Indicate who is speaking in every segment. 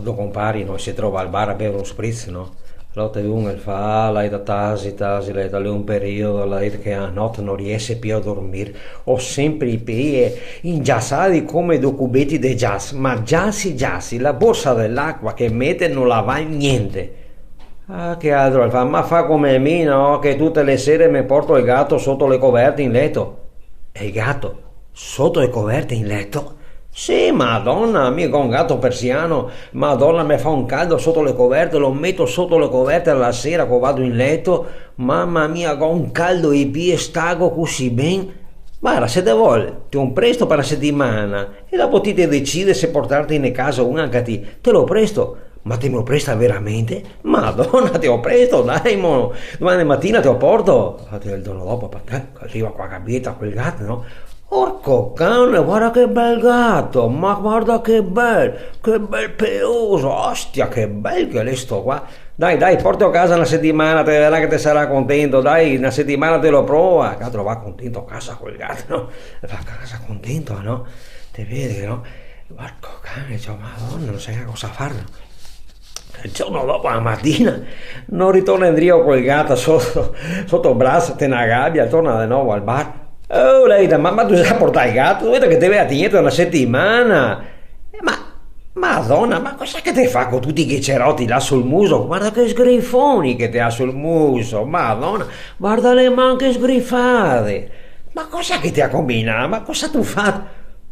Speaker 1: quando compari, no, si trova al bar a bere uno spritz, no? Lotte uno fa, lei da tasi, lei da lì un periodo, lei che a notte non riesce più a dormire, ho sempre i piedi ingiassati come due cubetti di jazz, ma giassi, la borsa dell'acqua che mette non la va in niente. Ah, che altro fa? Ma fa come me, no? Che tutte le sere mi porto il gatto sotto le coperte in letto. E il gatto? Sotto le coperte in letto? Sì, madonna, mica un gatto persiano, madonna, mi fa un caldo sotto le coperte, lo metto sotto le coperte alla sera quando vado in letto, mamma mia, con un caldo i piedi, stago così ben. Guarda, se te vuole, ti ho un presto per la settimana e dopo ti decide se portarti in casa una anche te lo presto. Ma te me lo presta veramente? Madonna, te lo presto, dai, mo. Domani mattina te lo porto. Il giorno dopo, perché arriva qua capita quel gatto, no? Porco cane, guarda che bel gatto, ma guarda che bel peloso, ostia, che bel che è sto qua. Dai, porto a casa una settimana, te vedrà che te sarà contento, dai, una settimana te lo prova. Il gatto va contento a casa quel gatto, no? Va a casa contento, no? Te vedi, no? Porco cane, cioè, madonna, non sai cosa fare. Il giorno dopo la mattina non ritorna in Dio quel gatto sotto il braccio, te ne gabbia, torna di nuovo al bar. Oh, lei, ma tu sai portare il gatto? Vedo che deve attingere una settimana. Ma, madonna, ma cosa che ti fa con tutti i cerotti là sul muso? Guarda che sgrifoni che ti ha sul muso, madonna, guarda le mani che sgrifate. Ma cosa che ti ha combinato? Ma cosa tu fai?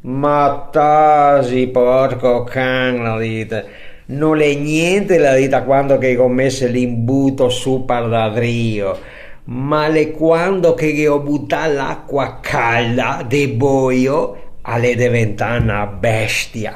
Speaker 1: Ma tasi, porco can, la dite. Non è niente la dita quando che hai commesso l'imbuto su Pardadrio, ma le quando che ho buttato l'acqua calda de boio alle diventare una bestia.